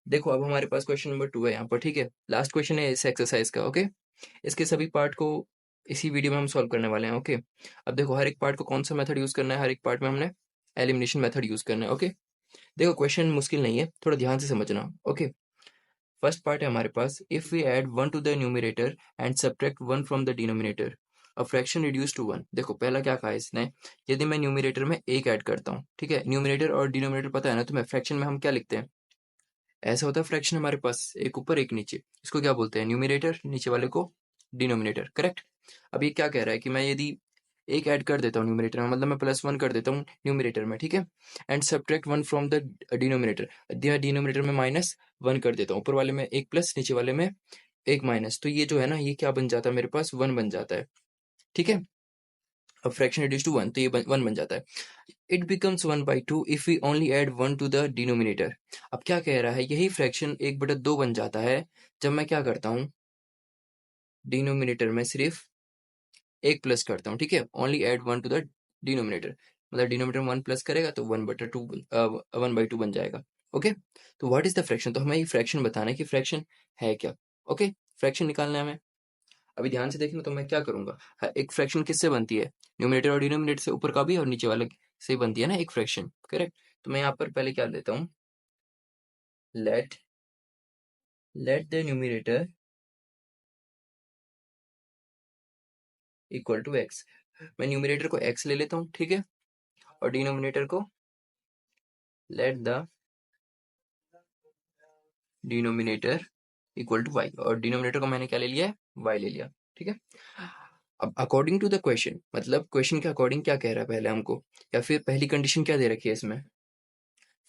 देखो अब हमारे पास क्वेश्चन नंबर 2 है यहाँ पर, ठीक है। लास्ट क्वेश्चन है इस एक्सरसाइज का, ओके। इसके सभी पार्ट को इसी वीडियो में हम सॉल्व करने वाले हैं, ओके। अब देखो हर एक पार्ट को कौन सा मेथड यूज करना है, हर एक पार्ट में हमने एलिमिनेशन मेथड यूज करना है, ओके। देखो क्वेश्चन मुश्किल नहीं है, थोड़ा ध्यान से समझना, ओके। फर्स्ट पार्ट है हमारे पास, if we add 1 to the numerator and subtract 1 from the denominator a fraction reduce to 1। देखो पहला क्या कहा है इसने, यदि मैं न्यूमरेटर में एक ऐड करता हूँ, ठीक है। न्यूमरेटर और डिनोमिनेटर पता है ना तुम्हें, फ्रैक्शन में हम क्या लिखते हैं, ऐसा होता है फ्रैक्शन हमारे पास, एक ऊपर एक नीचे। इसको क्या बोलते हैं, न्यूमरेटर, नीचे वाले को डिनोमिनेटर, करेक्ट। अब ये क्या कह रहा है कि मैं यदि एक ऐड कर देता हूँ न्यूमरेटर में, मतलब मैं +1 कर देता हूँ न्यूमरेटर में, ठीक है। And subtract 1 from the denominator, denominator में -1 कर देता हूँ, ऊपर वाले में एक प्लस, नीचे वाले में एक माइनस, तो ये जो है ना, ये क्या बन जाता है मेरे पास, 1 बन जाता है, ठीक है। अब फ्रैक्शन रिड्यूस टू 1, तो ये 1 बन जाता है। It becomes 1/2 if we only add 1 to the denominator. अब क्या कह रहा है, यही फ्रैक्शन 1/2 बन जाता है जब मैं क्या करता हूँ, डिनोमिनेटर में सिर्फ एक प्लस करता हूँ, ठीक है। Only add 1 to the denominator, मतलब डिनोमिनेटर 1 प्लस करेगा तो 1/2 बन जाएगा, ओके। तो व्हाट इज द फ्रैक्शन, तो हमें ये फ्रैक्शन बताना है कि फ्रैक्शन है क्या, ओके। फ्रैक्शन निकालना है हमें। अभी ध्यान से देखना, तो मैं क्या करूंगा, एक फ्रैक्शन किससे बनती है, न्यूमरेटर और डिनोमिनेटर से, ऊपर का भी और नीचे वाले से बनती है ना एक फ्रैक्शन, करेक्ट। तो मैं यहाँ पर पहले क्या लेता हूँ, let let the numerator equal to X. मैं न्यूमरेटर को एक्स ले लेता हूँ, ठीक है, और डिनोमिनेटर को let the denominator equal to Y, और डिनोमिनेटर को मैंने क्या ले लिया है, वाई ले लिया, ठीक है। अब अकॉर्डिंग टू द क्वेश्चन, मतलब क्वेश्चन के अकॉर्डिंग क्या कह रहा है पहले हमको, या फिर पहली कंडीशन क्या दे रखी है इसमें,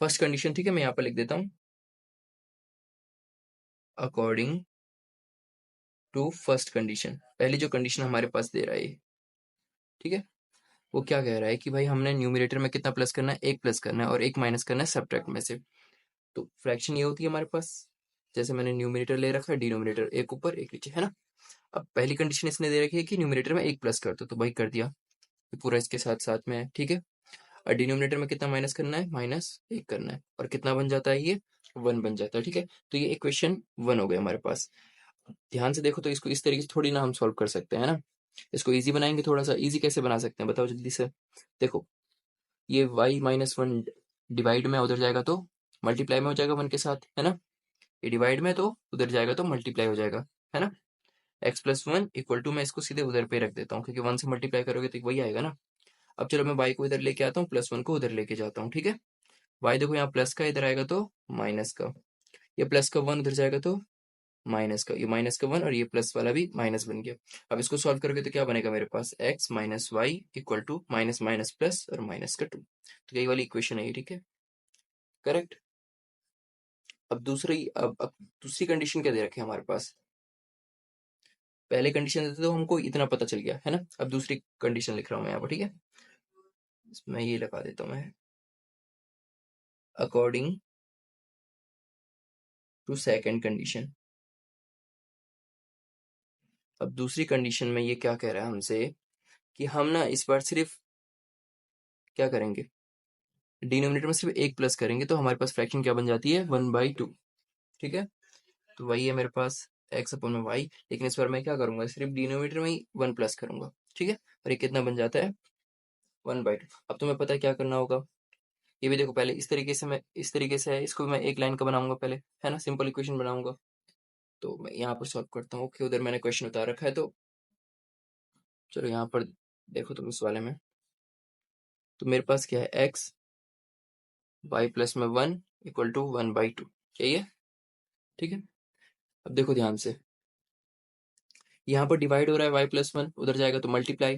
फर्स्ट कंडीशन, ठीक है, मैं यहाँ पर लिख देता हूँ, अकॉर्डिंग टू फर्स्ट कंडीशन, पहली जो कंडीशन हमारे पास दे रहा है, ठीक है। वो क्या कह रहा है कि भाई हमने न्यूमरेटर में कितना प्लस करना है, एक प्लस करना है और एक माइनस करना है सब्ट्रैक्ट में से। तो फ्रैक्शन ये होती है हमारे पास, जैसे मैंने न्यूमरेटर ले रखा है, डिनोमिनेटर एक ऊपर एक नीचे, है ना। अब पहली कंडीशन इसने दे रखी है कि न्यूमरेटर में एक प्लस कर दो, तो भाई कर दिया, ये पूरा इसके साथ साथ में है, ठीक है। और डिनोमिनेटर में कितना माइनस करना है, -1 करना है, और कितना बन जाता है ये, 1 बन जाता है, ठीक है। तो ये इक्वेशन 1 हो गया हमारे पास। ध्यान से देखो, तो इसको इस तरीके से थोड़ी ना हम सॉल्व कर सकते हैं, है ना। इसको इजी बनाएंगे, थोड़ा सा इजी कैसे बना सकते हैं बताओ जल्दी से। देखो ये y-1 डिवाइड में उधर जाएगा तो मल्टीप्लाई में हो जाएगा 1 के साथ, है ना। ये डिवाइड में तो उधर जाएगा तो मल्टीप्लाई हो जाएगा, है ना। x+1 इक्वल टू, मैं इसको सीधे उधर पे रख देता हूँ, क्योंकि 1 से मल्टीप्लाई करोगे तो वही आएगा ना। अब चलो मैं y को इधर लेके आता हूँ, +1 को उधर लेके जाता हूँ, ठीक है। y देखो यहाँ प्लस का, इधर आएगा तो माइनस का, ये प्लस का 1 उधर जाएगा तो माइनस का, ये माइनस का 1, और ये प्लस वाला भी माइनस बन गया। अब इसको सॉल्व करोगे तो क्या बनेगा मेरे पास, x minus Y equal to minus minus plus और माइनस का 2। तो यही वाली इक्वेशन है ये, ठीक है, करेक्ट। अब दूसरी कंडीशन क्या दे रखे हैं हमारे पास, पहले कंडीशन देते तो हमको इतना पता चल गया, है ना। अब दूसरी कंडीशन लिख रहा हूँ मैं यहाँ पर, ठीक है। मैं ये लगा देता हूँ, मैं अकॉर्डिंग टू सेकंड कंडीशन। अब दूसरी कंडीशन में ये क्या कह रहा है हमसे कि हम ना इस बार सिर्फ क्या करेंगे, डिनोमिनेटर में सिर्फ एक प्लस करेंगे, तो हमारे पास फ्रैक्शन क्या बन जाती है, 1/2, ठीक है। तो वही है मेरे पास x/y, लेकिन इस बार मैं क्या करूंगा, सिर्फ डिनोमिनेटर में ही 1 प्लस करूंगा, ठीक है। और ये कितना बन जाता है, 1/2। अब तुम्हें पता है क्या करना होगा, ये भी देखो, पहले इस तरीके से, मैं इस तरीके से है, इसको भी मैं एक लाइन का बनाऊंगा पहले, है ना, सिंपल इक्वेशन बनाऊंगा। तो मैं यहाँ पर सॉल्व करता हूँ, ओके। उधर मैंने क्वेश्चन उतार रखा है, तो चलो यहाँ पर देखो तुम इस वाले में, तो मेरे पास क्या है, x y प्लस में 1 इक्वल टू 1/2, यही है, ठीक है। अब देखो ध्यान से, यहाँ पर डिवाइड हो रहा है y+1, उधर जाएगा तो मल्टीप्लाई,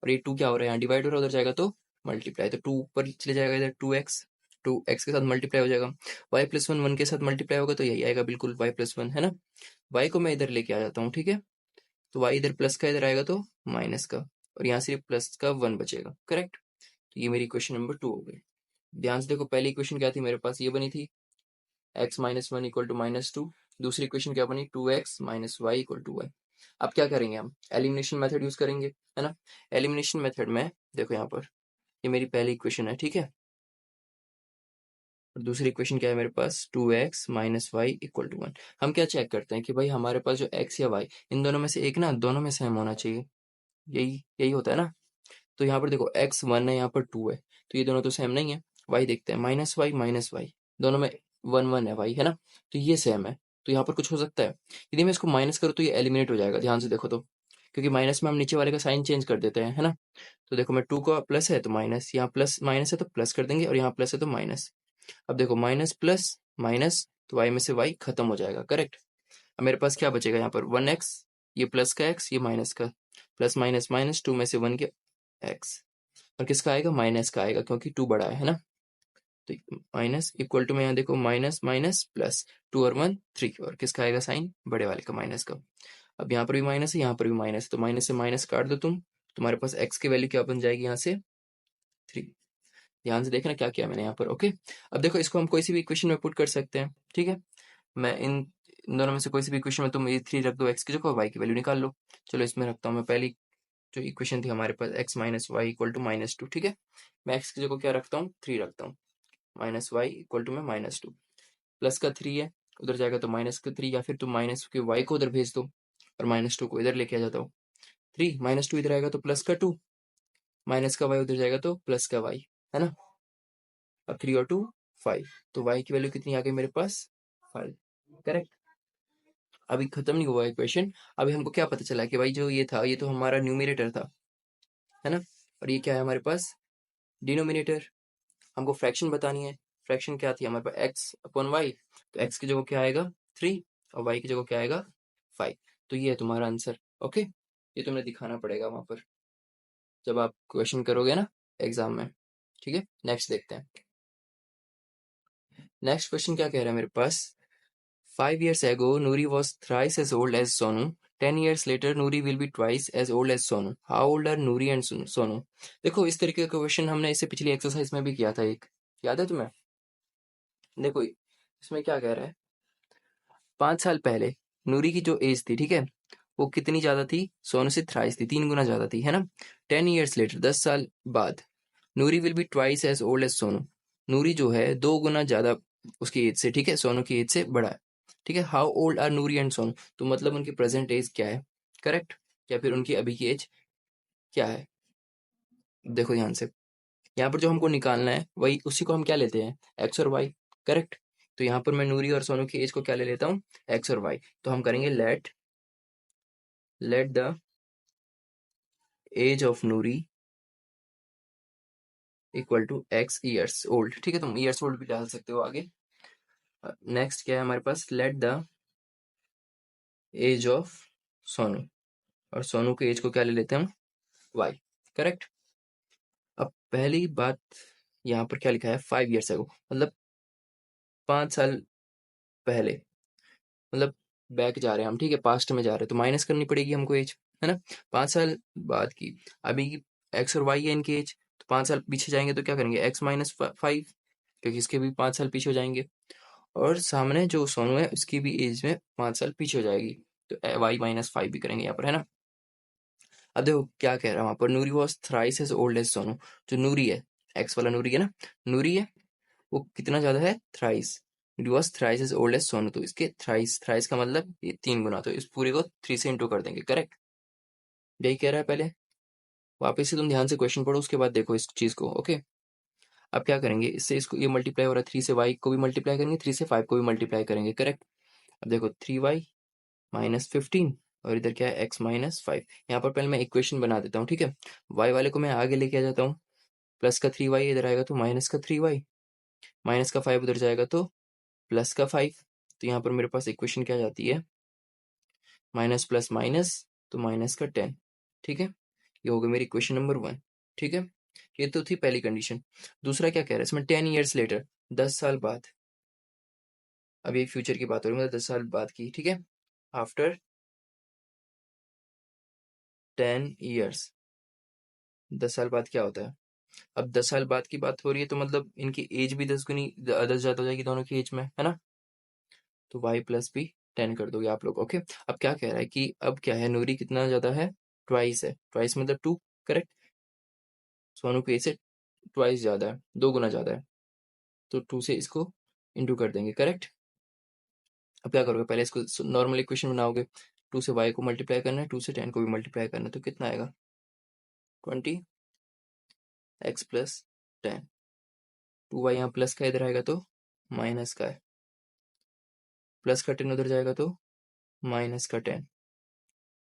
और ये 2 क्या हो रहा है, यहाँ डिवाइड हो रहा है, उधर जाएगा तो मल्टीप्लाई, तो 2 ऊपर चले जाएगा, इधर 2x, 2x के साथ मल्टीप्लाई हो जाएगा, y+1 1 के साथ मल्टीप्लाई होगा तो यही आएगा बिल्कुल, y+1, है ना। y को मैं इधर लेके आ जाता हूँ, ठीक है। तो y इधर प्लस का, इधर आएगा तो माइनस का, और यहाँ सिर्फ प्लस का 1 बचेगा, करेक्ट। तो ये मेरी इक्वेशन नंबर 2 हो गई। ध्यान से देखो, पहली इक्वेशन क्या थी मेरे पास, ये बनी थी x-1 इक्वल टू -2। दूसरी इक्वेशन क्या बनी, 2x minus Y equal to 1। अब क्या करेंगे, हम एलिमिनेशन मेथड यूज करेंगे, है ना। एलिमिनेशन मेथड में देखो यहाँ पर, ये मेरी पहली इक्वेशन है, ठीक है। और दूसरी इक्वेशन क्या है मेरे पास, 2x minus Y equal to 1। हम क्या चेक करते हैं कि भाई हमारे पास जो x या y इन दोनों में से एक ना दोनों में सेम होना चाहिए, यही यही होता है ना। तो यहाँ पर देखो x 1 है, यहाँ पर 2 है, तो ये दोनों तो सेम नहीं है। y देखते हैं, माइनस वाई दोनों में 1 1 है y, है ना, तो ये सेम है। तो यहाँ पर कुछ हो सकता है, यदि मैं इसको माइनस करूँ तो ये एलिमिनेट हो जाएगा, ध्यान से देखो तो, क्योंकि माइनस में हम नीचे वाले का साइन चेंज कर देते हैं, है ना। तो देखो मैं 2 का प्लस है तो माइनस, यहाँ प्लस माइनस है तो प्लस कर देंगे, और यहाँ प्लस है तो माइनस। अब देखो माइनस प्लस माइनस, तो वाई में से वाई खत्म हो जाएगा, करेक्ट। अब मेरे पास क्या बचेगा यहाँ पर, 1x, ये प्लस का x, ये माइनस का, प्लस माइनस माइनस, 2 में से 1 के x, और किसका आएगा, माइनस का आएगा, क्योंकि 2 बड़ा है ना। तो माइनस इक्वल टू में यहाँ देखो माइनस माइनस प्लस, 2 और 1 3, और किसका आएगा साइन, बड़े वाले का, माइनस का। अब यहाँ पर भी माइनस है, यहाँ पर भी माइनस है, तो माइनस से माइनस काट दो तुम, तुम्हारे पास x की वैल्यू क्या बन जाएगी यहाँ से, 3। ध्यान से देखना क्या किया मैंने यहाँ पर, ओके। अब देखो इसको हम कोई सी भी इक्वेशन में पुट कर सकते हैं, ठीक है। मैं इन दोनों में से कोई सी भी इक्वेशन में तुम ये 3 रख दो, x की जगह y की वैल्यू निकाल लो। चलो इसमें रखता हूँ मैं पहली जो इक्वेशन थी हमारे पास, x minus Y equal to -2, ठीक है। मैं x की जगह क्या रखता हूँ, 3 रखता हूँ, माइनस वाई इक्वल टू में -2, प्लस का 3 है, उधर जाएगा तो माइनस का 3, या फिर तुम माइनस के वाई को उधर भेज दो और -2 को इधर लेके आ जाता हूँ। 3 -2 इधर आएगा तो प्लस का 2, माइनस का वाई उधर जाएगा तो प्लस का वाई, है ना। अब 3 और 2 5, तो वाई की वैल्यू कितनी आ गई मेरे पास, 5, करेक्ट। अभी खत्म नहीं हुआ इक्वेशन, अभी हमको क्या पता चला कि भाई जो ये था ये तो हमारा न्यूमरेटर था, है ना, और ये क्या है हमारे पास, डिनोमिनेटर। हमको फ्रैक्शन बतानी है, फ्रैक्शन क्या थी हमारे पास, एक्स अपॉन वाई, तो एक्स की जगह क्या आएगा 3, और वाई की जगह क्या आएगा 5। तो ये है तुम्हारा आंसर, ओके। ये तुम्हें दिखाना पड़ेगा वहां पर जब आप क्वेश्चन करोगे ना एग्जाम में, ठीक है। नेक्स्ट देखते हैं, नेक्स्ट क्वेश्चन क्या कह रहा है मेरे पास, 5 years ago Nuri was thrice as old as Sonu. 10 years later Nuri will be twice as old as Sonu. How old are Nuri and Sonu? देखो इस तरीके का क्वेश्चन हमने इससे पिछली एक्सरसाइज में भी किया था एक, याद है तुम्हें। देखो इसमें क्या कह रहा है, 5 साल पहले नूरी की जो एज थी, ठीक है, वो कितनी ज्यादा थी, सोनू से थ्राइस थी, 3 गुना ज्यादा थी, है ना। 10 years later 10 साल बाद Noori will be twice as old as Sonu, Noori जो है 2 गुना ज्यादा उसकी एज से, ठीक है, सोनू की एज से बड़ा है, ठीक है। How old are Noori and Sonu, तो मतलब उनकी प्रेजेंट एज क्या है, करेक्ट, या फिर उनकी अभी की एज क्या है। देखो ध्यान से, यहाँ पर जो हमको निकालना है वही उसी को हम क्या लेते हैं, एक्स और वाई, करेक्ट। तो यहाँ पर मैं नूरी और सोनू की एज को क्या ले लेता हूँ, एक्स और वाई। तो हम करेंगे let the age of Noori equal to X years old, ठीक है, तुम ईयर्स ओल्ड भी डाल सकते हो आगे। नेक्स्ट क्या है हमारे पास, let the age of Sonu, और सोनू के एज को क्या ले लेते हैं हम, वाई, करेक्ट। अब पहली बात यहाँ पर क्या लिखा है, 5 years ago, मतलब 5 साल पहले, मतलब बैक जा रहे हैं हम, ठीक है, पास्ट में जा रहे हैं, तो माइनस करनी पड़ेगी हमको एज, है ना। 5 साल बाद की, अभी एक्स और वाई है इनकी एज, तो 5 साल पीछे जाएंगे तो क्या करेंगे, एक्स माइनस 5, क्योंकि इसके भी 5 साल पीछे हो जाएंगे, और सामने जो सोनू है उसकी भी एज में 5 साल पीछे हो जाएगी, तो वाई -5 भी करेंगे यहाँ पर, है ना। अब देखो क्या कह रहा है वहां पर, Noori was thrice as old as Sonu, जो नूरी है, एक्स वाला नूरी है ना, नूरी है, वो कितना ज्यादा है, thrice, Noori was thrice as old as Sonu, तो इसके थ्राइस, थ्राइस का मतलब ये 3 गुना, तो इस पूरे को 3 से इंटू कर देंगे, करेक्ट। यही कह रहा है पहले, वापस से तुम ध्यान से क्वेश्चन पढ़ो उसके बाद देखो इस चीज को, ओके। अब क्या करेंगे, इससे इसको ये मल्टीप्लाई हो रहा है, 3 से वाई को भी मल्टीप्लाई करेंगे, 3 से 5 को भी मल्टीप्लाई करेंगे, करेक्ट। अब देखो 3y -15, और इधर क्या है, x -5। यहाँ पर पहले मैं इक्वेशन बना देता हूँ, ठीक है, y वाले को मैं आगे लेके आ जाता हूँ, प्लस का 3y इधर आएगा तो माइनस का 3y, माइनस का 5 उधर जाएगा तो प्लस का 5। तो यहाँ पर मेरे पास इक्वेशन क्या जाती है, माइनस प्लस माइनस, तो माइनस का 10, ठीक है। ये हो गई मेरी इक्वेशन नंबर 1, ठीक है। ये तो थी पहली कंडीशन। दूसरा क्या कह रहा है इसमें, 10 years later 10 साल बाद, अब ये फ्यूचर की बात हो रही है, मतलब 10 साल बाद की, ठीक है। आफ्टर 10 years, 10 साल बाद क्या होता है, अब 10 साल बाद की बात हो रही है, तो मतलब इनकी एज भी 10 गुनी 10 ज्यादा हो जाएगी दोनों की एज में, है ना। तो y प्लस भी 10 कर दोगे आप लोग, ओके। अब क्या कह रहा है कि अब क्या है, नूरी कितना ज्यादा है, ट्वाइस है, ट्वाइस मतलब 2, करेक्ट। सोनू की एज से ट्वाइस ज्यादा है, 2 गुना ज्यादा है, तो 2 से इसको इंटू कर देंगे, करेक्ट। अब क्या करोगे, पहले इसको नॉर्मल इक्वेशन बनाओगे। 2 से y को मल्टीप्लाई करना है, 2 से 10 को भी मल्टीप्लाई करना है, तो कितना आएगा 20x प्लस 10। 2y यहाँ प्लस का इधर आएगा तो माइनस का है, प्लस का 10 उधर जाएगा तो माइनस का 10।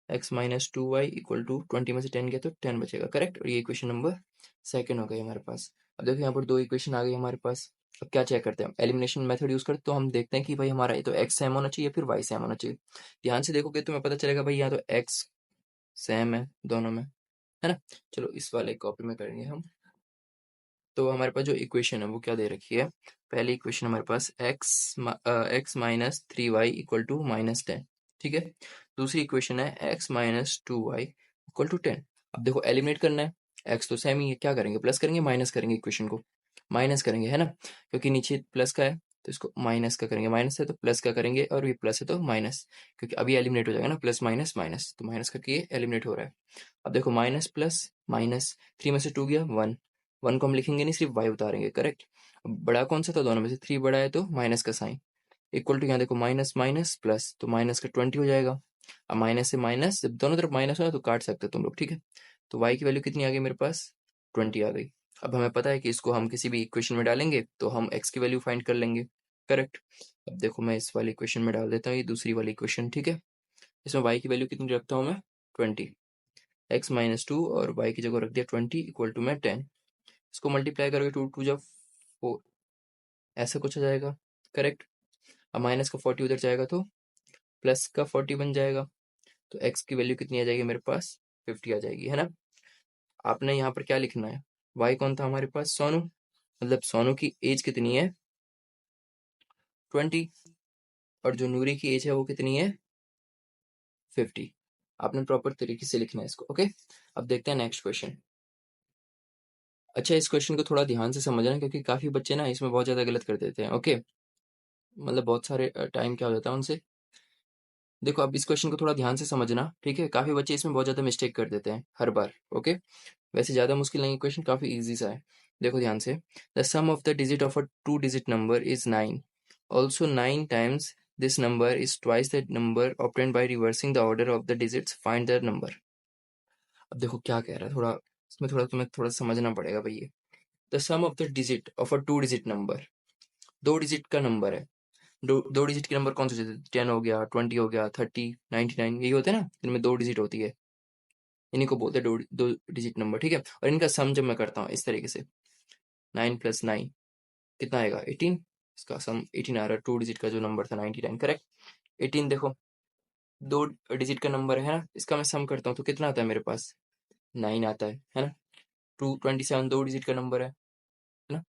x minus 2y equal to 20 में से 10 गया तो 10 बचेगा, करेक्ट। और ये इक्वेशन नंबर सेकंड हो गई हमारे पास। अब देखो यहाँ पर दो इक्वेशन आ गई हमारे पास। अब क्या चेक करते हैं, एलिमिनेशन मेथड यूज करते तो हम देखते हैं कि भाई हमारा ये तो x सेम होना चाहिए, फिर y सेम होना चाहिए। ध्यान से देखोगे तुम्हें पता चलेगा भाई यहाँ तो x सेम है दोनों में, है ना। चलो इस वाले कॉपी में करेंगे हम। तो हमारे पास जो इक्वेशन है वो क्या दे रखी है, पहली इक्वेशन हमारे पास x minus 3y equal to minus 10, ठीक है। दूसरी इक्वेशन है x minus 2y equal to 10। अब देखो एलिमिनेट करना है, x तो सेम ही है, क्या करेंगे, प्लस करेंगे माइनस करेंगे, इक्वेशन को माइनस करेंगे, है ना, क्योंकि नीचे प्लस का है तो इसको माइनस का करेंगे, माइनस है तो प्लस का करेंगे, और ये प्लस है तो माइनस, क्योंकि अभी एलिमिनेट हो जाएगा ना, प्लस माइनस माइनस, तो माइनस करके ये एलिमिनेट हो रहा है। अब देखो माइनस प्लस माइनस, 3 में से 2 गया 1, 1 को हम लिखेंगे नहीं, सिर्फ y उतारेंगे, करेक्ट। अब बड़ा कौन सा था दोनों में से, 3 बड़ा है तो माइनस का साइन, इक्वल टू यहाँ देखो माइनस माइनस प्लस, तो माइनस का 20 हो जाएगा। अब माइनस से माइनस जब दोनों तरफ माइनस हो तो काट सकते हो तुम लोग, ठीक है। तो y की वैल्यू कितनी आ गई मेरे पास, 20 आ गई। अब हमें पता है कि इसको हम किसी भी इक्वेशन में डालेंगे तो हम x की वैल्यू फाइंड कर लेंगे, करेक्ट। अब देखो मैं इस वाली इक्वेशन में डाल देता हूँ, ये दूसरी वाली इक्वेशन, ठीक है। इसमें y की वैल्यू कितनी रखता हूँ मैं, 20, x माइनस 2 और y की जगह रख दिया 20 इक्वल टू मैं 10। इसको मल्टीप्लाई करोगे, 2 2 जा 4, ऐसा कुछ आ जाएगा, करेक्ट। अब माइनस का 40 उधर जाएगा तो प्लस का 40 बन जाएगा, तो x की वैल्यू कितनी आ जाएगी मेरे पास, 50 आ जाएगी, है ना। आपने यहाँ पर क्या लिखना है, y कौन था हमारे पास, सोनू, मतलब सोनू की एज कितनी है 20, और जो नूरी की एज है वो कितनी है 50। आपने प्रॉपर तरीके से लिखना है इसको, ओके। अब देखते हैं नेक्स्ट क्वेश्चन। अच्छा इस क्वेश्चन को थोड़ा ध्यान से समझना, क्योंकि काफी बच्चे ना इसमें बहुत ज्यादा गलत कर देते हैं, ओके। मतलब बहुत सारे टाइम क्या हो जाता है उनसे। देखो अब इस क्वेश्चन को थोड़ा ध्यान से समझना, ठीक है, काफी बच्चे इसमें बहुत ज्यादा मिस्टेक कर देते हैं हर बार, ओके। वैसे ज्यादा मुश्किल नहीं, क्वेश्चन काफी इजी सा है। देखो ध्यान से, the sum of the digit of a 2 digit number is 9, also 9 times this number is twice the number obtained by reversing the order of the digits, find the number। अब देखो क्या कह रहा है, थोड़ा इसमें थोड़ा तुम्हें थोड़ा समझना पड़ेगा भाई। ये the sum of the digit of a 2 digit number, 2 digit का नंबर है। दो डिजिट के नंबर कौन से होते हैं, 10 हो गया, 20 हो गया, 30, 99, यही होते हैं ना, इनमें 2 डिजिट होती है, इन्हीं को बोलते हैं दो डिजिट नंबर, ठीक है। और इनका सम जब मैं करता हूँ इस तरीके से, 9 + 9 कितना आएगा 18, इसका सम 18 आ रहा है, 2 डिजिट का जो नंबर था 99, करेक्ट। 18 देखो 2 डिजिट का नंबर है ना, इसका मैं सम करता हूँ तो कितना आता है मेरे पास, 9 आता है ना। 227 2 डिजिट का नंबर है ना।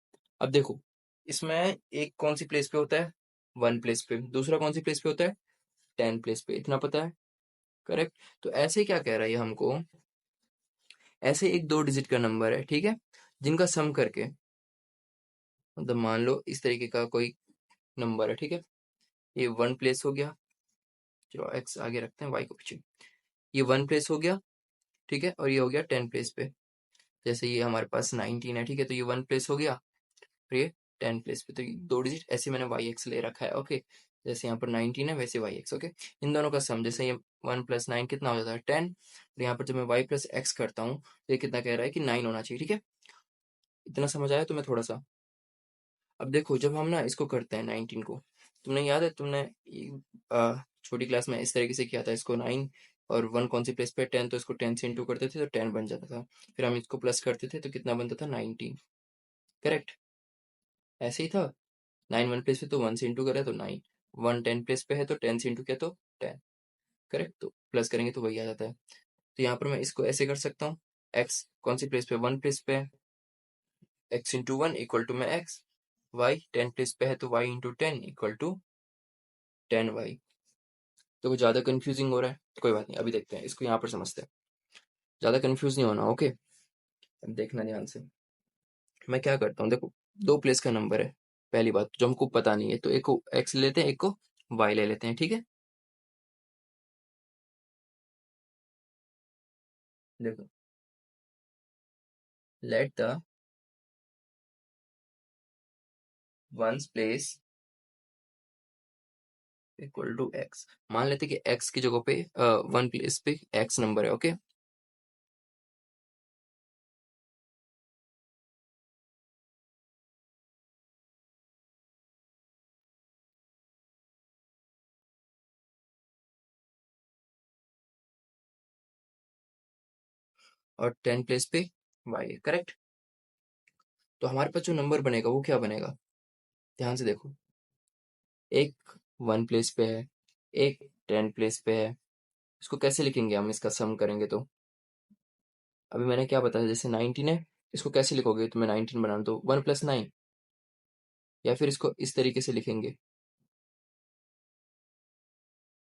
अब देखो इसमें एक कौन सी प्लेस पे होता है, 1 प्लेस पे, दूसरा कौन सी प्लेस पे होता है, 10 प्लेस पे, इतना पता है, करेक्ट। तो ऐसे क्या कह रहा है ये हमको, ऐसे एक 2 डिजिट का नंबर है, ठीक है, जिनका सम करके, मतलब मान लो इस तरीके का कोई नंबर है, ठीक है। ये 1 प्लेस हो गया, चलो एक्स आगे रखते हैं, वाई को पीछे। ये 1 प्लेस हो गया, ठीक है, और ये हो गया 10 प्लेस पे। जैसे ये हमारे पास 19 है, ठीक है, तो ये 1 प्लेस हो गया, और ये 10 प्लेस पे, तो ये 2 डिजिट ऐसे मैंने वाई एक्स ले रखा है, ओके। जैसे यहाँ पर 19 है वैसे वाई एक्स, ओके। इन दोनों का सम, जैसे ये 1 + 9 कितना हो जाता है 10, और यहाँ पर जब मैं वाई प्लस एक्स करता हूँ तो ये कितना कह रहा है कि 9 होना चाहिए, ठीक है। इतना समझ आया तुम्हें थोड़ा सा। अब देखो जब हम ना इसको करते हैं 19 को, तुमने याद है तुमने छोटी क्लास में इस तरीके से किया था, इसको 9 और 1 कौन सी प्लेस पे 10, तो इसको 10 से इंटू करते थे तो 10 बन जाता था, फिर हम इसको प्लस करते थे तो कितना बनता था 19, करेक्ट। ऐसे ही था, 9 1 प्लेस पे तो 1 से इंटू करा तो 9, 1 10 प्लेस पे है तो 10 से इंटू किया तो 10, करेक्ट, तो प्लस करेंगे तो वही आ जाता है। तो यहाँ पर मैं इसको ऐसे कर सकता हूँ, एक्स कौन सी प्लेस पे 1 प्लेस पे है, एक्स इंटू 1 इक्वल टू में एक्स, वाई 10 प्लेस पे है तो Y into 10 equal to 10y। तो कुछ ज्यादा कंफ्यूजिंग हो रहा है, कोई बात नहीं, अभी देखते हैं इसको, यहाँ पर समझते हैं, ज्यादा कंफ्यूज नहीं होना, ओके। अब देखना ध्यान से, मैं क्या करता हूँ, देखो 2 प्लेस का नंबर है, पहली बात जो हमको पता नहीं है, तो एक को x लेते हैं, एक को y ले लेते हैं, ठीक है। देखो let the ones place equal to x. मान लेते कि एक्स की जगह पे वन प्लेस पे एक्स नंबर है, ओके। और 10 प्लेस पे वाई है, करेक्ट। तो हमारे पास जो नंबर बनेगा वो क्या बनेगा, ध्यान से देखो। एक वन प्लेस पे है, एक 10 प्लेस पे है। इसको कैसे लिखेंगे हम, इसका सम करेंगे तो अभी मैंने क्या बताया, जैसे 19 है, इसको कैसे लिखोगे, तो मैं 19 बना दो 1 + 9, या फिर इसको इस तरीके से लिखेंगे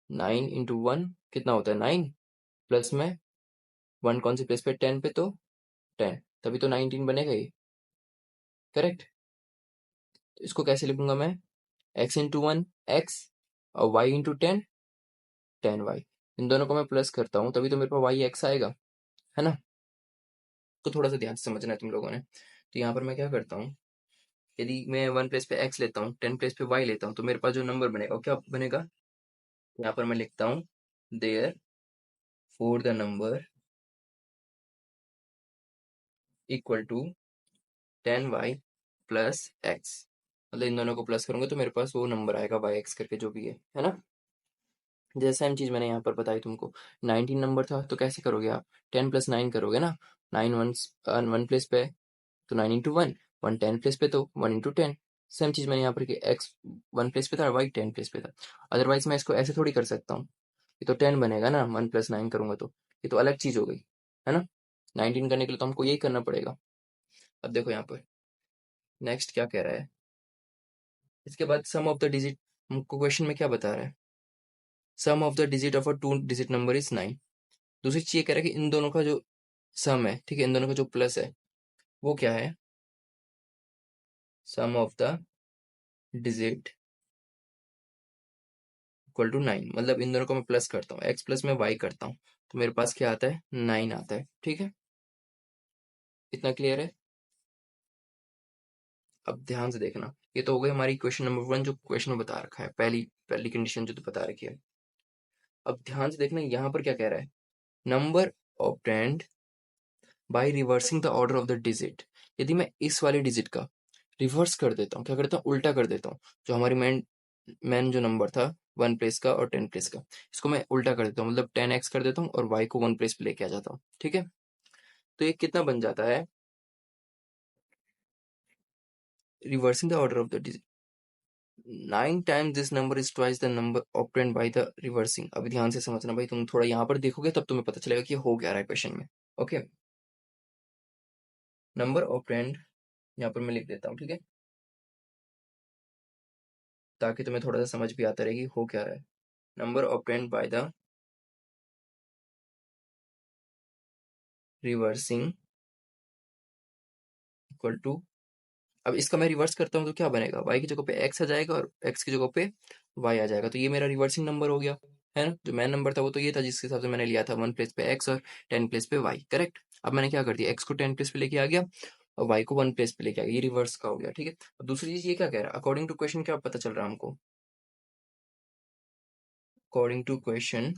9 × 1 कितना होता है 9, प्लस में 1 कौन सी प्लेस पे 10 पे, तो 10, तभी तो 19 बनेगा ये, करेक्ट। तो इसको कैसे लिखूंगा मैं, x × 1 x और y × 10 10y। इन दोनों को मैं प्लस करता हूँ तभी तो मेरे पास वाई एक्स आएगा, है ना। तो थोड़ा सा ध्यान से समझना है तुम लोगों ने। तो यहाँ पर मैं क्या करता हूँ, यदि मैं वन प्लेस पे एक्स लेता हूँ, 10 प्लेस पे वाई लेता हूँ, तो मेरे पास जो नंबर बनेगा वो क्या बनेगा, यहाँ पर मैं लिखता हूँ therefore the number equal to 10y plus x. मतलब इन दोनों को प्लस करूंगा तो मेरे पास वो नंबर आएगा वाई एक्स करके जो भी है ना। जैसे सेम चीज मैंने यहाँ पर बताई तुमको, 19 नंबर था तो कैसे करोगे आप, 10 + 9 करोगे ना। 9 वन प्लेस पे है, तो 9 × 1, 1 10 प्लेस पे तो 1 × 10। सेम चीज मैंने यहाँ पर की, एक्स वन प्लेस पे था, वाई 10 प्लेस पे था। अदरवाइज मैं इसको ऐसे थोड़ी कर सकता हूँ, ये तो 10 बनेगा ना 1 + 9 करूंगा तो, ये तो अलग चीज हो गई, है ना। 19 करने के लिए तो हमको यही करना पड़ेगा। अब देखो यहाँ पर नेक्स्ट क्या कह रहा है, इसके बाद सम ऑफ द डिजिट, हमको क्वेश्चन में क्या बता रहा है, sum of the digit of a 2 digit number is 9। दूसरी चीज ये कह रहा है कि इन दोनों का जो सम है, ठीक है, इन दोनों का जो प्लस है वो क्या है, sum of the digit equal to 9। मतलब इन दोनों को मैं प्लस करता हूँ, एक्स प्लस में वाई करता हूँ, तो मेरे पास क्या आता है 9 आता है, ठीक है। इतना क्लियर है। अब ध्यान से देखना, ये तो हो गई हमारी क्वेश्चन नंबर 1 जो क्वेश्चन में बता रखा है, पहली पहली कंडीशन जो तो बता रखी है। अब ध्यान से देखना यहाँ पर क्या कह रहा है, number obtained by reversing the order of the digit. यदि मैं इस वाले डिजिट का रिवर्स कर देता हूँ, क्या करता हूँ, उल्टा कर देता हूँ, जो हमारी मेन मेन जो नंबर था 1 प्लेस का और 10 प्लेस का, इसको मैं उल्टा कर देता हूँ, मतलब 10x कर देता हूँ और y को 1 प्लेस पे लेके आ जाता हूँ, ठीक है। तो ये कितना बन जाता है, reversing the order of the digit, 9 times this number is twice the number obtained by the reversing. अभी ध्यान से समझना भाई, तुम थोड़ा यहाँ पर देखोगे तब तुम्हें पता चलेगा कि हो क्या रहा है क्वेश्चन में, ओके। नंबर ऑब्टेन्ड यहाँ पर मैं लिख देता हूँ, ठीक है, ताकि तुम्हें थोड़ा सा समझ भी आता रहे कि हो क्या रहा है। Number obtained by the reversing equal to, अब इसका मैं रिवर्स करता हूँ तो क्या बनेगा, y की जगह पे x आ जाएगा और x की जगह पे y आ जाएगा, तो ये मेरा रिवर्सिंग नंबर हो गया, है ना। जो मेन नंबर था वो तो ये था जिसके हिसाब से मैंने लिया था 1 प्लेस पे x और 10 प्लेस पे y, करेक्ट। अब मैंने क्या कर दिया, x को 10 प्लेस पे लेके आ गया और y को 1 प्लेस पे लेके आ गया, ये रिवर्स का हो गया, ठीक है। अब दूसरी चीज ये क्या कह रहा है, अकॉर्डिंग टू क्वेश्चन क्या पता चल रहा है हमको, अकॉर्डिंग टू क्वेश्चन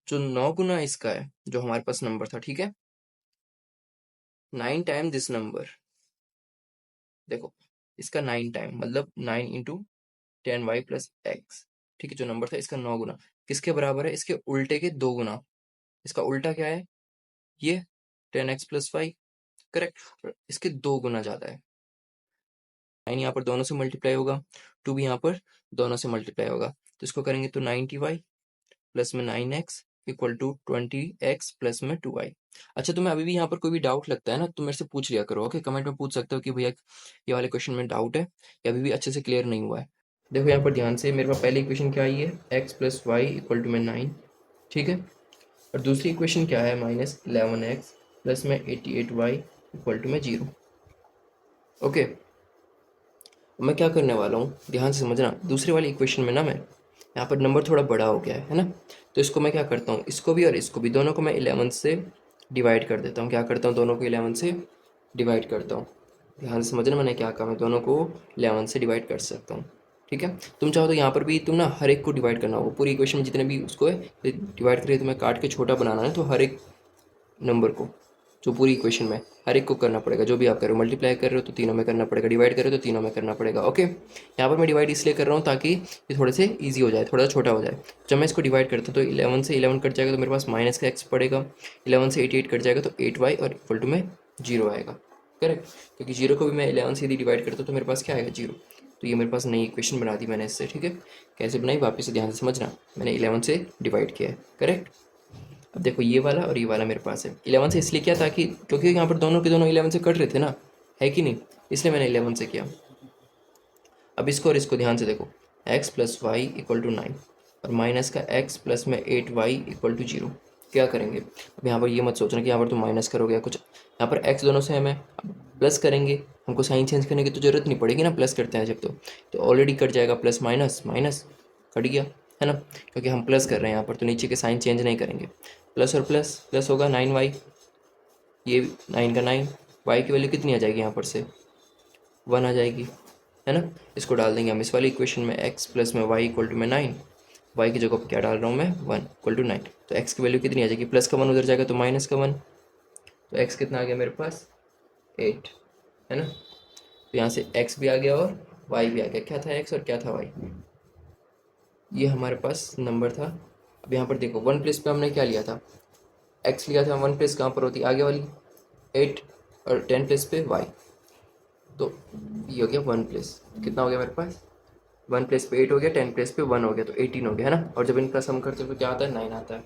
जो 9 गुना इसका है, जो हमारे पास नंबर था, ठीक है, 9 टाइम दिस नंबर, देखो इसका 9 टाइम मतलब 9 × 10y + x, ठीक है, जो नंबर था इसका 9 गुना किसके बराबर है, इसके उल्टे के 2 गुना। इसका उल्टा क्या है, ये 10x + y, करेक्ट, इसके 2 गुना ज्यादा है। 9 यहाँ पर दोनों से मल्टीप्लाई होगा, 2 भी यहाँ पर दोनों से मल्टीप्लाई होगा, तो इसको करेंगे तो 90y प्लस में 9x equal to 20x plus में 2y। अच्छा, तुम्हें अभी भी यहाँ पर कोई भी डाउट लगता है ना तो मेरे से पूछ लिया करो, ओके। कमेंट में पूछ सकते हो कि भैया ये वाले क्वेश्चन में डाउट है या अभी भी अच्छे से क्लियर नहीं हुआ है। देखो यहाँ पर ध्यान से, मेरे पास पहली इक्वेशन क्या आई है, x + y इक्वल टू में 9, ठीक है। और दूसरी इक्वेशन क्या है, -11x प्लस में 88y इक्वल टू में 0, ओके। मैं क्या करने वाला हूँ, ध्यान से समझना, दूसरी वाली इक्वेशन में ना मैं यहाँ पर नंबर थोड़ा बड़ा हो गया है ना, तो इसको मैं क्या करता हूँ, इसको भी और इसको भी दोनों को मैं 11 से डिवाइड कर देता हूँ। क्या करता हूँ, दोनों को 11 से डिवाइड करता हूँ, ध्यान से समझना मैंने क्या कहा, मैं दोनों को 11 से डिवाइड कर सकता हूँ। ठीक है, तुम चाहो तो यहाँ पर भी तुम ना हर एक को डिवाइड करना होगा, पूरी इक्वेशन में जितने भी उसको है डिवाइड करके तुम्हें काट के छोटा बनाना है, तो हर एक नंबर को जो पूरी इक्वेशन में हर एक को करना पड़ेगा। जो भी आप कर रहे हो, मल्टीप्लाई कर रहे हो तो तीनों में करना पड़ेगा, डिवाइड कर रहे हो तो तीनों में करना पड़ेगा। ओके, यहाँ पर मैं डिवाइड इसलिए कर रहा हूँ ताकि ये थोड़े से ईजी हो जाए, थोड़ा सा छोटा हो जाए। जब मैं इसको डिवाइड करता हूँ तो 11 से 11 कट जाएगा तो मेरे पास माइनस का एक्स पड़ेगा, 11 से 88 कट जाएगा तो 8y और इक्वल टू में जीरो आएगा। करेक्ट, क्योंकि जीरो को भी मैं 11 से यदि डिवाइड करता हूँ तो मेरे पास क्या आएगा, जीरो। तो ये मेरे पास नई इक्वेशन बना दी मैंने इससे। ठीक है, कैसे बनाई वापस से ध्यान से समझना, मैंने 11 से डिवाइड किया है। करेक्ट, अब देखो ये वाला और ये वाला मेरे पास है। 11 से इसलिए किया ताकि क्योंकि यहाँ पर दोनों के दोनों 11 से कट रहे थे ना, है कि नहीं, इसलिए मैंने 11 से किया। अब इसको और इसको ध्यान से देखो, x plus y equal to 9 और माइनस का x प्लस में 8y इक्वल टू 0। क्या करेंगे, अब यहाँ पर ये मत सोचना कि यहाँ पर तुम माइनस करोगे या कुछ, यहाँ पर x दोनों सेम है। अब प्लस करेंगे, हमको साइन चेंज करने की तो ज़रूरत नहीं पड़ेगी ना, प्लस करते हैं जब तो ऑलरेडी कट जाएगा, प्लस माइनस माइनस कट गया, है ना, क्योंकि हम प्लस कर रहे हैं यहाँ पर, तो नीचे के साइन चेंज नहीं करेंगे। प्लस और प्लस प्लस होगा 9y, ये 9 का 9, y की वैल्यू कितनी आ जाएगी यहाँ पर से, 1 आ जाएगी, है ना। इसको डाल देंगे हम इस वाली इक्वेशन में, x प्लस में y इक्वल टू में 9, y की जगह पर क्या डाल रहा हूँ मैं, 1 इक्वल टू 9। तो x की वैल्यू कितनी आ जाएगी, प्लस का 1 उधर जाएगा तो माइनस का 1, तो x कितना आ गया मेरे पास, 8, है ना। तो यहाँ से x भी आ गया और y भी आ गया। क्या था x और क्या था y, ये हमारे पास नंबर था। अब यहाँ पर देखो, वन प्लेस पे हमने क्या लिया था, x लिया था, वन प्लेस कहाँ पर होती है, आगे वाली 8, और 10 प्लेस पे y, तो ये हो गया वन प्लेस, कितना हो गया मेरे पास, वन प्लेस पे 8 हो गया, 10 प्लेस पे 1 हो गया, तो 18 हो गया, है ना। और जब इनका सम करते हो तो क्या आता है, 9 आता है।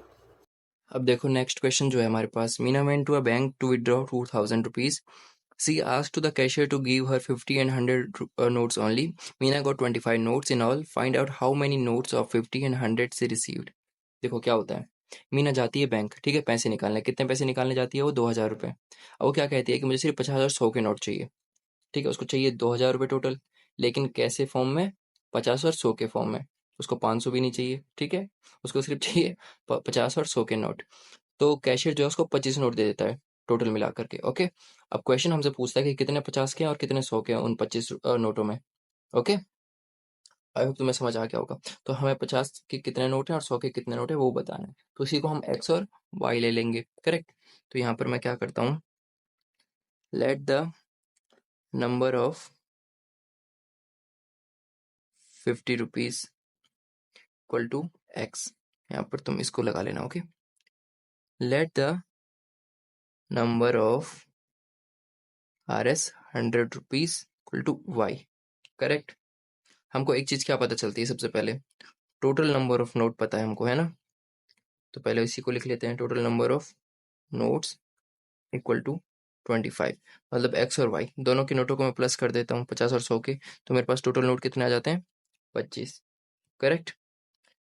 अब देखो नेक्स्ट क्वेश्चन जो है हमारे पास, Meena went to a bank to withdraw 2000 rupees. She asked to the cashier to give her 50 and 100 notes only. Meena got 25 notes in all. Find out how many notes of 50 and 100 she received. देखो क्या होता है, मीना जाती है bank, ठीक है, पैसे निकालने। कितने पैसे निकालने जाती है वो, 2000 रुपये। अब वो क्या कहती है कि मुझे सिर्फ 50 और 100 के नोट चाहिए। ठीक है, उसको चाहिए 2000 रुपये टोटल, लेकिन कैसे फॉर्म में, 50 और 100 के फॉर्म में। उसको 500 भी नहीं चाहिए, ठीक है, उसको सिर्फ चाहिए 50 और 100 के नोट। तो कैशियर जो है उसको 25 नोट दे देता है टोटल मिला करके। ओके, अब क्वेश्चन हमसे पूछता है कि कितने 50 के हैं और कितने 100 के हैं उन 25 नोटों में। ओके, आई होप तुम्हें समझ आ गया होगा। तो हमें 50 के कितने नोट हैं और 100 के कितने नोट हैं वो बताना है, तो इसी को हम एक्स और वाई ले लेंगे। करेक्ट, तो यहाँ पर मैं क्या करता हूँ, let the number of 50 rupees equal to x, यहाँ पर तुम इसको लगा लेना। Okay, let the number of RS 100 rupees equal to y. Correct, हमको एक चीज क्या पता चलती है, सबसे पहले टोटल नंबर ऑफ नोट पता है हमको, है ना। तो पहले इसी को लिख लेते हैं, total number of notes equal to 25, मतलब एक्स और वाई दोनों के नोटों को मैं प्लस कर देता हूँ, 50 और 100 के, तो मेरे पास टोटल नोट कितने आ जाते हैं, 25। करेक्ट,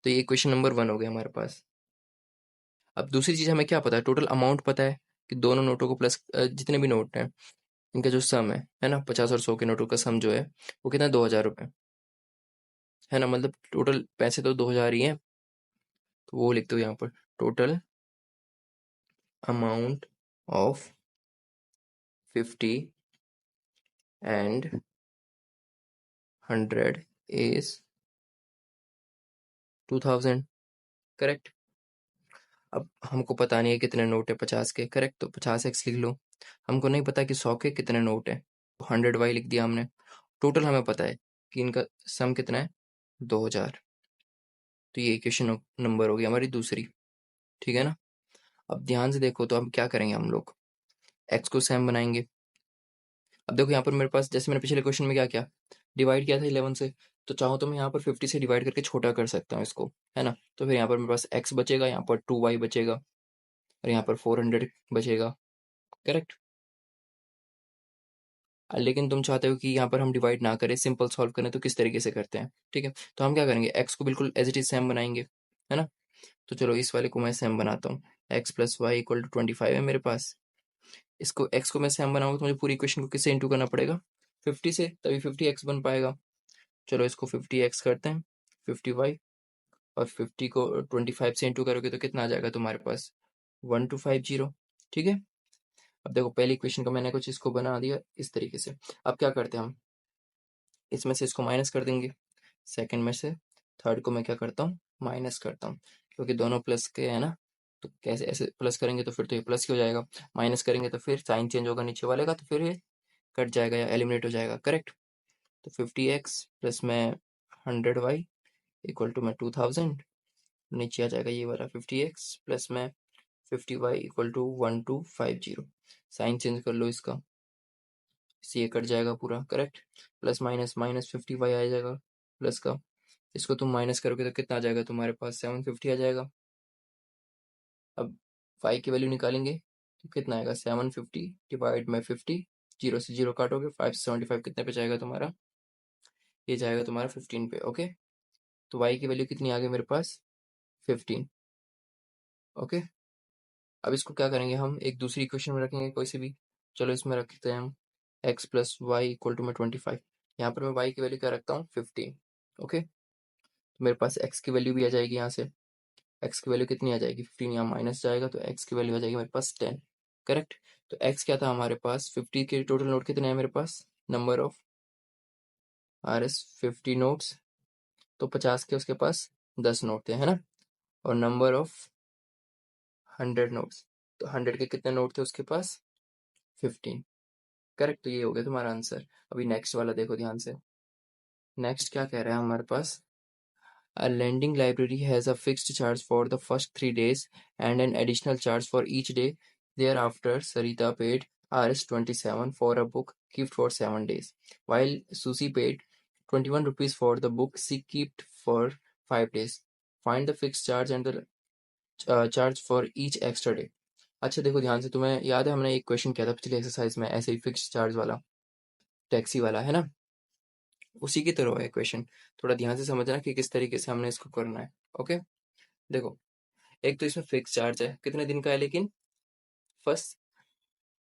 तो ये क्वेश्चन नंबर 1 हो गया हमारे पास। अब दूसरी चीज हमें क्या पता है, टोटल अमाउंट पता है कि दोनों नोटों को प्लस, जितने भी नोट हैं इनका जो सम है ना, 50 और 100 के नोटों का सम जो है वो कितना है, 2000 रुपये, है ना। मतलब टोटल पैसे तो 2000 ही हैं, तो वो लिखते हो यहाँ पर, total amount of 50 and 100 is 2000। Correct, अब हमको पता नहीं है कितने नोट है 50 के। करेक्ट, तो 50x लिख लो। हमको नहीं पता कि 100 के कितने नोट है, तो 100y लिख दिया हमने। टोटल हमें पता है कि इनका सम कितना है, 2000। तो ये इक्वेशन नंबर होगी हमारी दूसरी। ठीक है ना। अब ध्यान से देखो, तो अब क्या करेंगे हम लोग, x को सेम बनाएंगे। अब देखो यहाँ पर मेरे पास, जैसे मैंने पिछले क्वेश्चन में क्या किया, डिवाइड किया था 11 से, तो चाहो तो मैं यहाँ पर 50 से डिवाइड करके छोटा कर सकता हूँ इसको, है ना। तो फिर यहाँ पर मेरे पास x बचेगा, यहाँ पर 2y बचेगा और यहाँ पर 400 बचेगा। करेक्ट, लेकिन तुम चाहते हो कि यहाँ पर हम डिवाइड ना करें, सिंपल सॉल्व करें, तो किस तरीके से करते हैं, ठीक है। तो हम क्या करेंगे, एक्स को बिल्कुल एज इट इज सेम बनाएंगे, है ना। तो चलो इस वाले को मैं सेम बनाता हूँ, x plus y equal to 25 है मेरे पास। इसको एक्स को मैं सेम बनाऊंगा तो मुझे पूरी इक्वेशन को किससे इंटू करना पड़ेगा, 50 से, तभी 50x बन पाएगा। चलो इसको 50x करते हैं, 50y, और 50 को 25 से इंटू करोगे तो कितना आ जाएगा तुम्हारे पास, 1250। ठीक है, अब देखो पहली इक्वेशन का मैंने कुछ इसको बना दिया इस तरीके से। अब क्या करते हैं हम, इसमें से इसको माइनस कर देंगे, सेकंड में से थर्ड को मैं क्या करता हूँ, माइनस करता हूँ, क्योंकि दोनों प्लस के है ना, तो कैसे ऐसे प्लस करेंगे तो फिर तो ये प्लस ही हो जाएगा, माइनस करेंगे तो फिर साइन चेंज होगा नीचे वाले का, तो फिर ये कट जाएगा या एलिमिनेट हो जाएगा, करेक्ट। तो 50x प्लस में 100y इक्वल टू में 2000, नीचे आ जाएगा ये वाला 50x प्लस में 50y equal to 1250। Sign change कर लो इसका, इससे ये कट जाएगा पूरा, correct. Plus minus minus 50y आ जाएगा प्लस का, इसको तुम माइनस करोगे तो कितना आ जाएगा तुम्हारे पास, 750 आ जाएगा। अब y की वैल्यू निकालेंगे तो कितना आएगा, 750 डिवाइड में 50, जीरो से जीरो काटोगे, 5 से 75 कितने पे जाएगा तुम्हारा, ये जाएगा तुम्हारा 15 पे, ओके। तो y की वैल्यू कितनी आ गई मेरे पास, 15, ओके। अब इसको क्या करेंगे हम, एक दूसरी इक्वेशन में रखेंगे कोई सी भी, चलो इसमें रखते हैं हम x plus y equal to में 25। यहाँ पर मैं y की वैल्यू क्या रखता हूँ, 15, ओके। तो मेरे पास x की वैल्यू भी आ जाएगी, यहाँ से x की वैल्यू कितनी आ जाएगी, 15, यहाँ माइनस जाएगा तो x की वैल्यू आ जाएगी मेरे पास 10, करेक्ट। तो x क्या था हमारे पास, 50 के टोटल नोट कितने हैं मेरे पास, नंबर ऑफ RS 50 नोट्स, तो 50 के उसके पास 10 नोट थे, है ना। और नंबर ऑफ 100 नोट्स, तो 100 के कितने नोट थे उसके पास, 15, करेक्ट। तो ये हो गया तुम्हारा आंसर। अभी नेक्स्ट वाला देखो ध्यान से, नेक्स्ट क्या कह रहा है हमारे पास, A lending library has a fixed charge for the first 3 days and an additional charge for each day. Thereafter, Sarita paid Rs 27 for a book kept for 7 days, while Susie paid 21 rupees for the book she kept for 5 days. Find the fixed charge and the charge for each extra day. अच्छा देखो ध्यान से, तुम्हें याद है हमने एक question किया था पिछले एक्सरसाइज में, ऐसे ही फिक्स्ड चार्ज वाला, टैक्सी वाला, है ना, उसी की तरह है क्वेश्चन। थोड़ा ध्यान से समझना कि किस तरीके से हमने इसको करना है, ओके। देखो एक तो इसमें फिक्स चार्ज है, कितने दिन का है लेकिन, फर्स्ट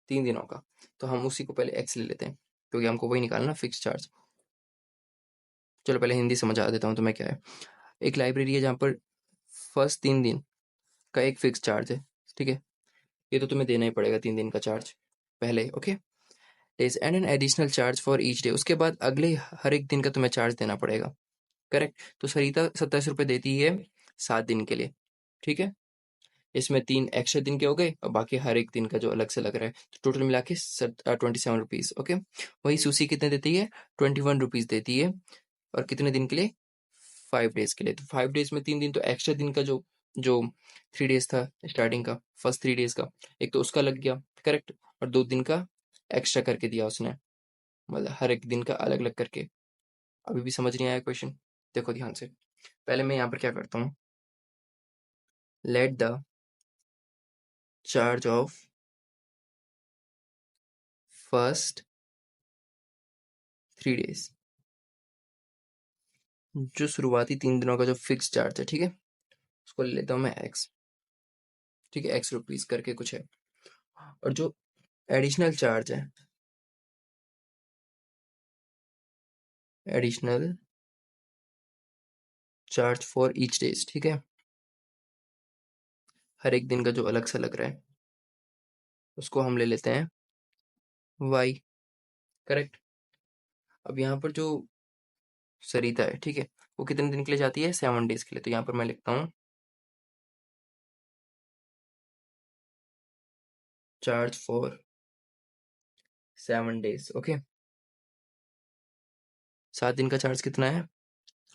3 दिनों का, तो हम उसी को पहले एक्स ले लेते हैं, क्योंकि हमको वही निकालना फिक्स चार्ज। चलो पहले हिंदी समझा देता हूँ तुम्हें क्या है। एक लाइब्रेरी है जहाँ पर फर्स्ट 3 दिन का एक फिक्स चार्ज है, ठीक है, ये तो तुम्हें देना ही पड़ेगा 3 दिन का चार्ज पहले, okay. Days and an additional charge for each day, उसके बाद अगले हर एक दिन का तुम्हें चार्ज देना पड़ेगा, करेक्ट। तो सरिता 27 रुपये देती है 7 दिन के लिए, ठीक है। इसमें 3 एक्स्ट्रा दिन के हो गए और बाकी हर एक दिन का जो अलग से लग रहा है, तो टोटल मिला के 27 रुपीज, ओके। वही सुशी कितने देती है, 21 रुपीज देती है, और कितने दिन के लिए, 5 डेज के लिए। तो 5 डेज में 3 दिन, तो एक्स्ट्रा दिन का जो जो 3 डेज था स्टार्टिंग का, फर्स्ट 3 डेज का, एक तो उसका लग गया, करेक्ट, और 2 दिन का एक्स्ट्रा करके दिया उसने, मतलब हर एक दिन का अलग अलग करके। अभी भी समझ नहीं आया क्वेश्चन, देखो ध्यान से। पहले मैं यहाँ पर क्या करता हूँ, let the charge of first 3 days, जो शुरुआती 3 दिनों का जो फिक्स चार्ज है, ठीक है, उसको ले लेता हूँ मैं एक्स, ठीक है, एक्स रुपीज करके कुछ है। और जो एडिशनल चार्ज है, additional charge for each days, ठीक है, हर एक दिन का जो अलग सा लग रहा है, उसको हम ले लेते हैं वाई, करेक्ट। अब यहाँ पर जो सरिता है, ठीक है, वो कितने दिन के लिए जाती है, 7 डेज के लिए, तो यहाँ पर मैं लिखता हूँ चार्ज फॉर 7 डेज, ओके। 7 दिन का चार्ज कितना है,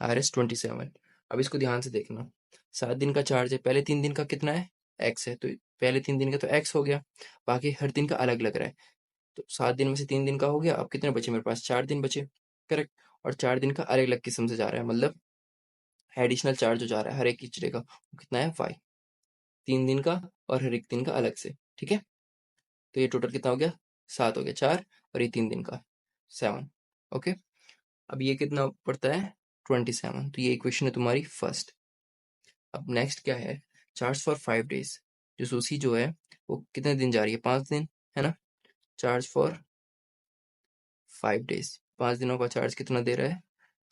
Rs 27। अब इसको ध्यान से देखना, 7 दिन का चार्ज है, पहले 3 दिन का कितना है, एक्स है, तो पहले 3 दिन का तो एक्स हो गया, बाकी हर दिन का अलग लग रहा है, तो 7 दिन में से 3 दिन का हो गया, अब कितने बचे मेरे पास, 4 दिन बचे, करेक्ट। और 4 दिन का अलग अलग किस्म से जा रहा है, मतलब एडिशनल चार्ज जो जा रहा है हर एक किचड़े का, वो कितना है, 5, 3 दिन का और हर एक दिन का अलग से, ठीक है। तो ये टोटल कितना हो गया, 7 हो गया, 4 और ये 3 दिन का 7, ओके। अब ये कितना पड़ता है, 27, तो ये इक्वेशन है तुम्हारी फर्स्ट। अब नेक्स्ट क्या है, चार्ज फॉर 5 डेज, जो सूसी जो है वो कितने दिन जा रही है, 5 दिन, है ना। चार्ज फॉर 5 डेज, 5 दिनों का चार्ज कितना दे रहा है,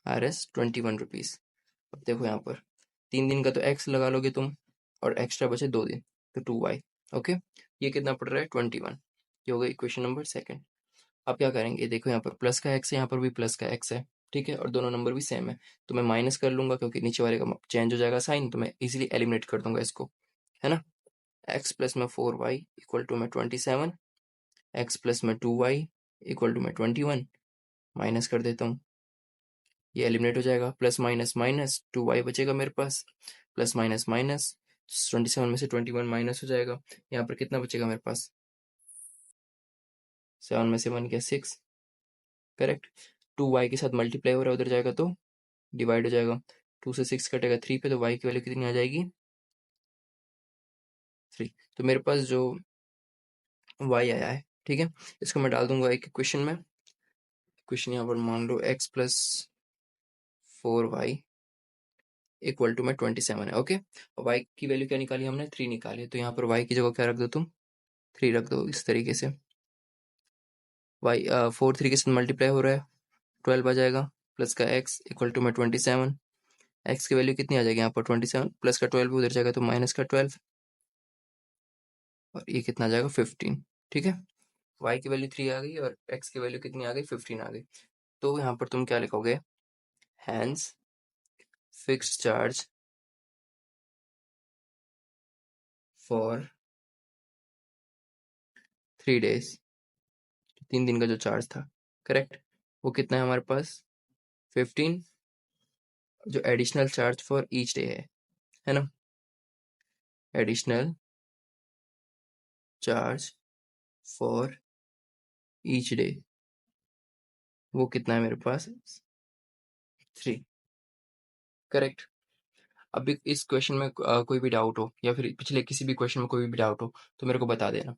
Rs 21 रुपीज। अब देखो यहाँ पर 3 दिन का तो एक्स लगा लोगे तुम, और एक्स्ट्रा बचे 2 दिन, तो 2y, ओके। ये कितना पड़ रहा है, 21, ये हो गई इक्वेशन नंबर सेकंड। अब क्या करेंगे, देखो यहाँ पर प्लस का एक्स है, यहाँ पर भी प्लस का एक्स है, ठीक है, और दोनों नंबर भी सेम है, तो मैं माइनस कर लूंगा क्योंकि नीचे वाले का चेंज हो जाएगा साइन, तो मैं इजीली एलिमिनेट कर दूंगा इसको, है ना। एक्स प्लस में 4y इक्वल टू में 27, एक्स प्लस में 2y इक्वल टू में 21, माइनस कर देता हूँ, ये एलिमिनेट हो जाएगा, प्लस माइनस माइनस 2y बचेगा मेरे पास, प्लस माइनस माइनस 27 में से 21 माइनस हो जाएगा, यहाँ पर कितना बचेगा मेरे पास, 7 में से 1 क्या 6, करेक्ट। 2y के साथ मल्टीप्लाई हो रहा है, उधर जाएगा तो डिवाइड हो जाएगा, 2 से 6 कटेगा 3 पे, तो y की वैल्यू कितनी आ जाएगी 3। तो मेरे पास जो y आया है, ठीक है, इसको मैं डाल दूंगा एक इक्वेशन में। इक्वेशन यहाँ पर मान लो x plus 4y equal to में 27 है, ओके। y की वैल्यू क्या निकाली हमने, 3 निकाली, तो यहाँ पर y की जगह क्या रख दो तुम, 3 रख दो, इस तरीके से। y 4 3 के साथ मल्टीप्लाई हो रहा है, 12 आ जाएगा, प्लस का x इक्वल टू में 27, x की वैल्यू कितनी आ जाएगी यहाँ पर 27, प्लस का 12 उधर जाएगा तो माइनस का 12, और ये कितना आ जाएगा 15, ठीक है। y की वैल्यू 3 आ गई और x की वैल्यू कितनी आ गई 15 आ गई, तो यहाँ पर तुम क्या लिखोगे, hence fixed charge for 3 days, 3 दिन का जो चार्ज था, करेक्ट, वो कितना है हमारे पास 15, जो additional charge for each day है ना, additional charge for each day, वो कितना है मेरे पास 3, करेक्ट। अभी इस क्वेश्चन में कोई भी डाउट हो या फिर पिछले किसी भी क्वेश्चन में कोई भी डाउट हो तो मेरे को बता देना।